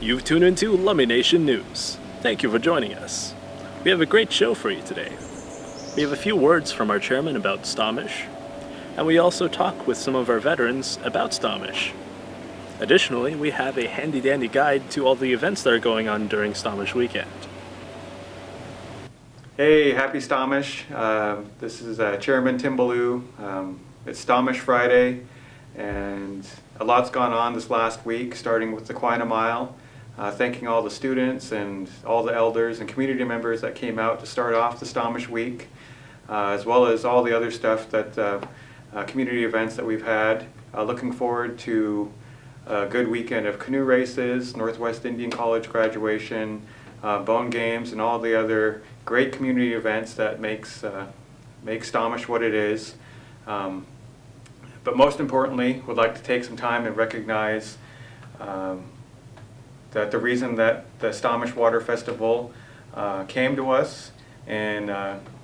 You've tuned into Lummi Nation News. Thank you for joining us. We have a great show for you today. We have a few words from our chairman about Stommish, and we also talk with some of our veterans about Stommish. Additionally, we have a handy-dandy guide to all the events that are going on during Stommish weekend. Hey, happy Stommish. This is Chairman Tim Ballou. It's Stommish Friday, and a lot's gone on this last week, starting with the Quina Mile. Thanking all the students and all the elders and community members that came out to start off the Stommish week, as well as all the other stuff that community events that we've had. Looking forward to a good weekend of canoe races, Northwest Indian College graduation, bone games, and all the other great community events that makes Stommish what it is. But most importantly, would like to take some time and recognize that the reason that the Stommish Water Festival came to us and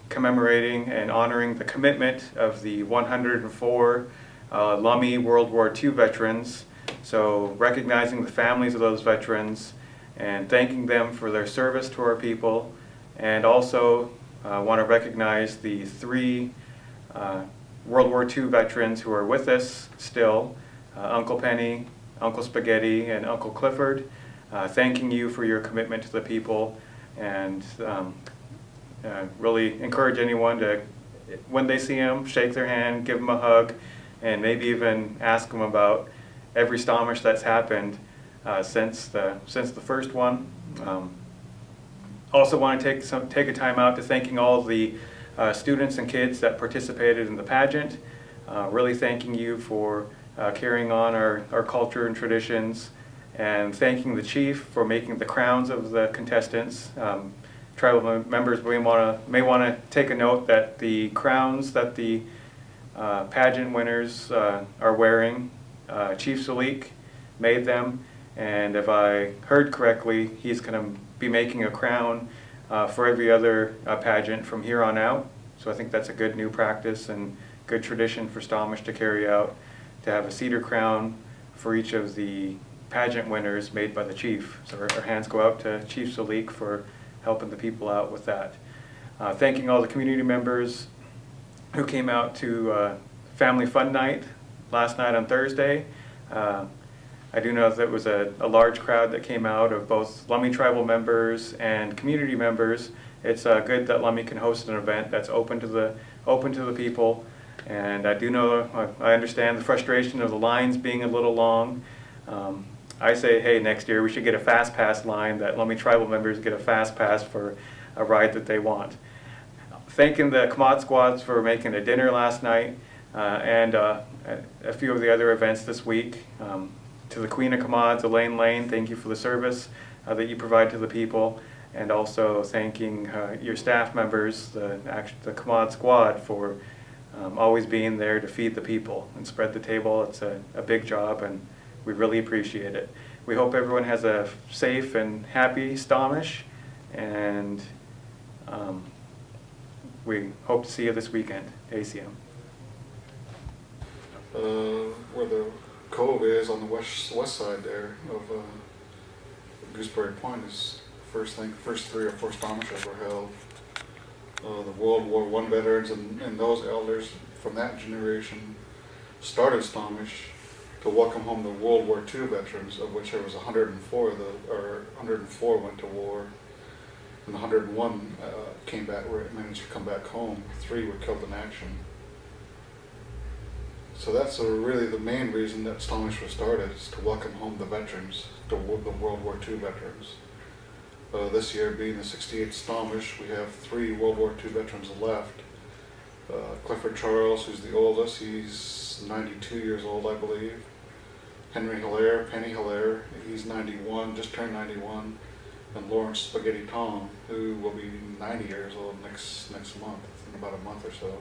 commemorating and honoring the commitment of the 104 Lummi World War II veterans. So recognizing the families of those veterans and thanking them for their service to our people, and also want to recognize the three World War II veterans who are with us still, Uncle Penny, Uncle Spaghetti, and Uncle Clifford, thanking you for your commitment to the people, and really encourage anyone to, when they see them, shake their hand, give them a hug, and maybe even ask them about every Stommish that's happened since the first one. Also want to take a time out to thanking all the students and kids that participated in the pageant. Really thanking you for carrying on our culture and traditions, and thanking the chief for making the crowns of the contestants. Tribal members may want to take a note that the crowns that the pageant winners are wearing, Chief Salik made them, and if I heard correctly, he's going to be making a crown for every other pageant from here on out. So I think that's a good new practice and good tradition for Stommish to carry out, to have a cedar crown for each of the pageant winners made by the chief. So our hands go out to Chief Salik for helping the people out with that. Thanking all the community members who came out to Family Fun Night last night on Thursday. I do know that there was a large crowd that came out of both Lummi tribal members and community members. It's good that Lummi can host an event that's open to the people. And I do know, I understand the frustration of the lines being a little long. I say, hey, next year we should get a fast pass line, that Lummi tribal members get a fast pass for a ride that they want. Thanking the Kamad squads for making a dinner last night, and a few of the other events this week. To the Queen of Kamads, Elaine Lane, thank you for the service that you provide to the people, and also thanking your staff members, the Kamad squad, for always being there to feed the people and spread the table. It's a big job, and we really appreciate it. We hope everyone has a safe and happy Stommish, and we hope to see you this weekend, ACM. Where the cove is on the west side there of Gooseberry Point is first 3 or 4 Stommishes were held. The World War I veterans and those elders from that generation started Stommish to welcome home the World War II veterans, of which there was 104. 104 went to war, and 101 came back, managed to come back home. 3 were killed in action. So that's really the main reason that Stommish was started, is to welcome home the veterans, the World War II veterans. This year being the 68th Stommish, we have 3 World War II veterans left. Clifford Charles, who's the oldest, he's 92 years old, I believe. Penny Hilaire, he's 91, just turned 91. And Lawrence Spaghetti Tom, who will be 90 years old next month, in about a month or so.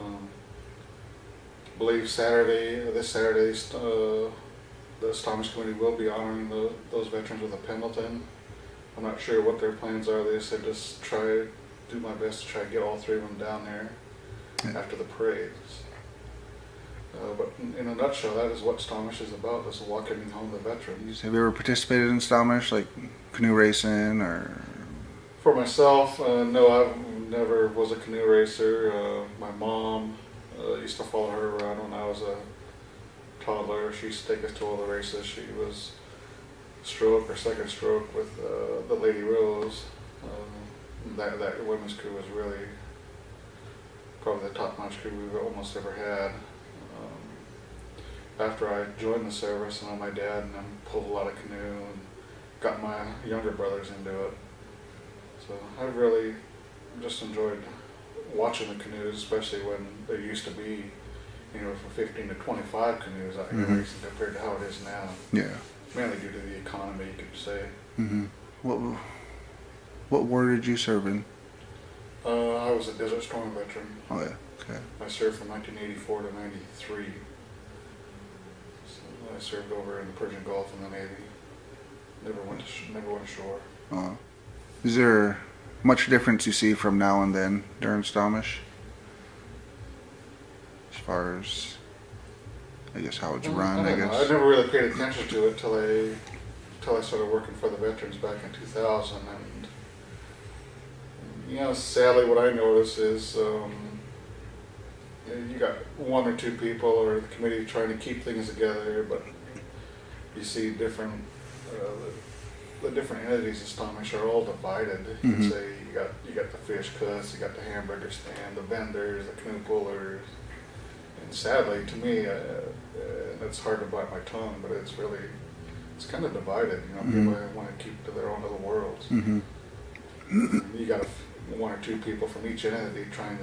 I believe this Saturday, the Stommish community will be honoring those veterans with a Pendleton. I'm not sure what their plans are. They said just do my best to try to get all 3 of them down there after the parades. But in a nutshell, that is what Stomach is about, is welcoming home the veterans. Have you ever participated in Stomach, like canoe racing or? For myself, no, I never was a canoe racer. My mom used to follow her around when I was a toddler. She used to take us to all the races. She was stroke or second stroke with the Lady Rose. That women's crew was really probably the top-notch crew we've almost ever had. After I joined the service, my dad and I pulled a lot of canoe and got my younger brothers into it. So I really just enjoyed watching the canoes, especially when there used to be, from 15 to 25 canoes out here racing compared to how it is now. Yeah. Mainly due to the economy, you could say. What war did you serve in? I was a Desert Storm veteran. Oh yeah. Okay. I served from 1984 to 93. So I served over in the Persian Gulf in the Navy. Never went ashore. Is there much difference you see from now and then during Stomach? As far as, I guess, how it's run, I guess. I never really paid attention to it till I started working for the veterans back in 2000. And sadly, what I notice is you got one or two people or the committee trying to keep things together, but you see different. The different entities of Stomach are all divided. You could say you got the fish cuts, you got the hamburger stand, the vendors, the canoe pullers, and sadly, to me, and it's hard to bite my tongue, but it's kind of divided. People want to keep to their own little worlds. You got one or two people from each entity trying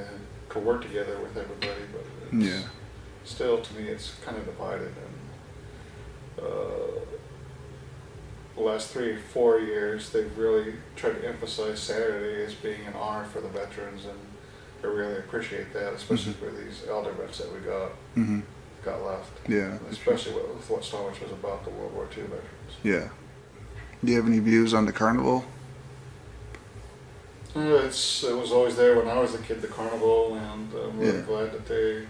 to work together with everybody, but still, to me, it's kind of divided. And the last 3 or 4 years, they've really tried to emphasize Saturday as being an honor for the veterans, and I really appreciate that, especially for these elder vets that we got left. Yeah. Especially with what Stomach was about, the World War II veterans. Yeah. Do you have any views on the carnival? It was always there when I was a kid, the carnival, and I'm really glad that they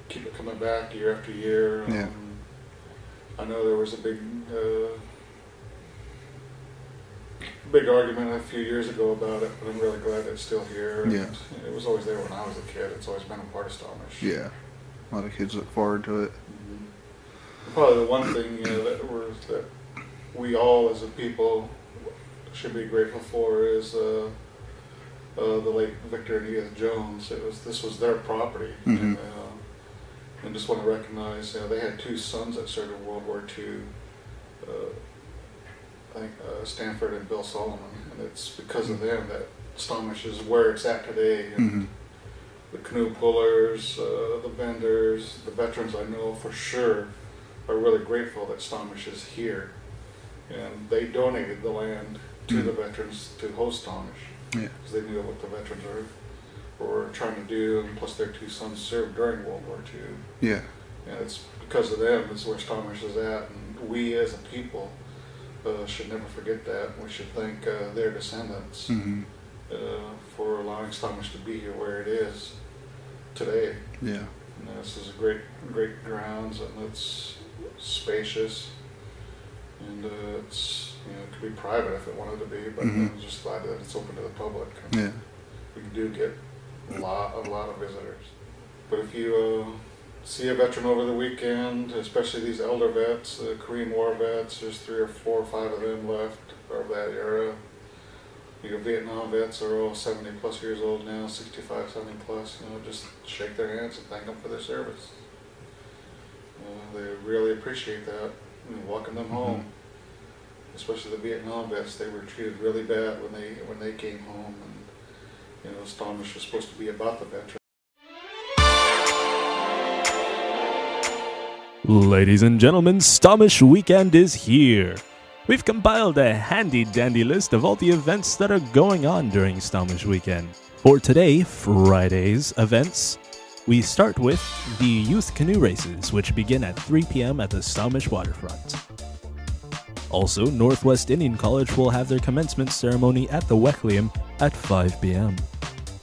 keep it coming back year after year. I know there was a big argument a few years ago about it, but I'm really glad it's still here. And it was always there when I was a kid. It's always been a part of Stomach. Yeah. A lot of kids look forward to it. Probably the one thing that we all as a people should be grateful for is the late Victor and Edith Jones. This was their property. And just want to recognize, they had 2 sons that served in World War II. I think Stanford and Bill Solomon, and it's because of them that Stomach is where it's at today. And the canoe pullers, the vendors, the veterans, I know for sure are really grateful that Stomach is here, and they donated the land to the veterans to host Stomach because they knew what the veterans were trying to do, and plus their 2 sons served during World War II. Yeah. And it's because of them is where Stomach is at, and we as a people should never forget that. We should thank their descendants for allowing Stomach to be here where it is today. Yeah. And this is a great grounds, and it's spacious, and it's it could be private if it wanted to be, but I'm just glad that it's open to the public. And we do get a lot of visitors. But if you see a veteran over the weekend, especially these elder vets, Korean War vets, there's 3 or 4 or 5 of them left of that era. Vietnam vets are all 70 plus years old now, 65, 70 plus. Just shake their hands and thank them for their service. They really appreciate that and welcome them home. Especially the Vietnam vets, they were treated really bad when they came home, and Stomach was supposed to be about the veterans. Ladies and gentlemen, Stomach Weekend is here. We've compiled a handy-dandy list of all the events that are going on during Stomach Weekend. For today, Friday's events, we start with the youth canoe races, which begin at 3 p.m. at the Stomach waterfront. Also, Northwest Indian College will have their commencement ceremony at the Wecklium at 5 p.m.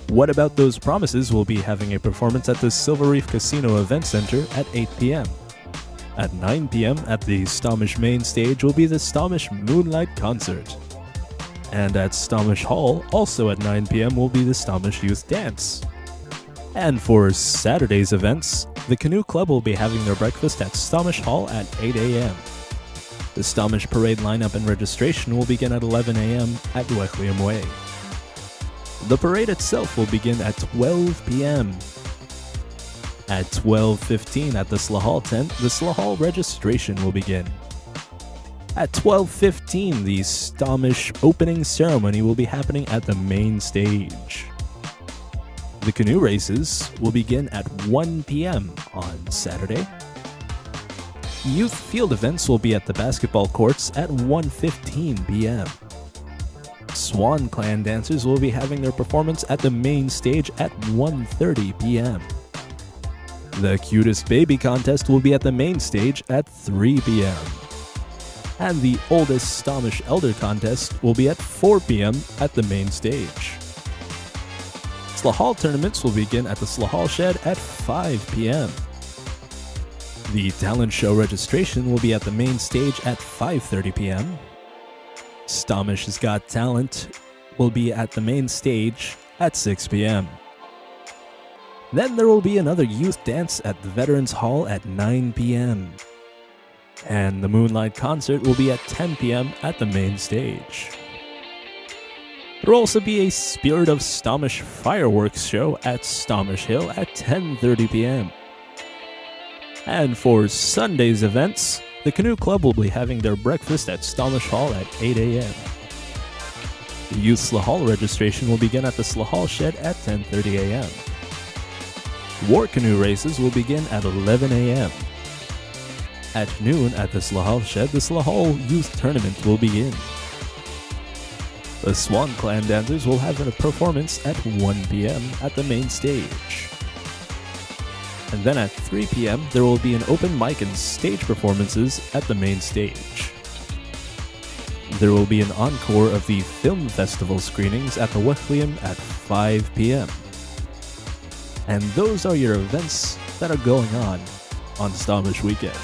What About Those Promises will be having a performance at the Silver Reef Casino Event Center at 8 p.m. At 9 p.m. at the Stomish main stage will be the Stomish Moonlight Concert. And at Stomish Hall, also at 9 p.m. will be the Stomish Youth Dance. And for Saturday's events, the Canoe Club will be having their breakfast at Stomish Hall at 8 a.m. The Stomish Parade lineup and registration will begin at 11 a.m. at Wechliam Way. The parade itself will begin at 12 p.m. At 12:15 at the Slahal tent, the Slahal registration will begin. At 12:15, the Stomish opening ceremony will be happening at the main stage. The canoe races will begin at 1 p.m. on Saturday. Youth field events will be at the basketball courts at 1:15 p.m. Swan Clan dancers will be having their performance at the main stage at 1:30 p.m. The Cutest Baby contest will be at the main stage at 3 p.m. And the Oldest Stomish Elder contest will be at 4 p.m. at the main stage. Slahal tournaments will begin at the Slahal Shed at 5 p.m. The talent show registration will be at the main stage at 5:30 p.m. Stomish's Got Talent will be at the main stage at 6 p.m. Then there will be another youth dance at the Veterans Hall at 9 p.m. And the Moonlight Concert will be at 10 p.m. at the main stage. There will also be a Spirit of Stomish fireworks show at Stomish Hill at 10:30 p.m. And for Sunday's events, the Canoe Club will be having their breakfast at Stomish Hall at 8 a.m. The Youth Slahal registration will begin at the Slahal Shed at 10:30 a.m. War canoe races will begin at 11 a.m. At noon at the Slahal Shed, the Slahal Youth Tournament will begin. The Swan Clan dancers will have a performance at 1 p.m. at the main stage. And then at 3 p.m. there will be an open mic and stage performances at the main stage. There will be an encore of the film festival screenings at the Wechliam at 5 p.m. And those are your events that are going on Stomish Weekend.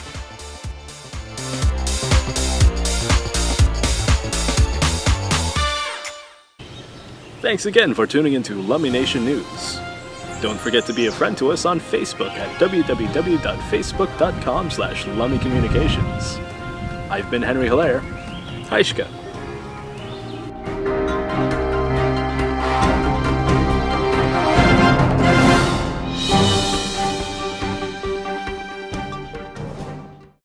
Thanks again for tuning into Lummi Nation News. Don't forget to be a friend to us on Facebook at www.facebook.com/LummyCommunications. I've been Henry Hilaire. Haishka.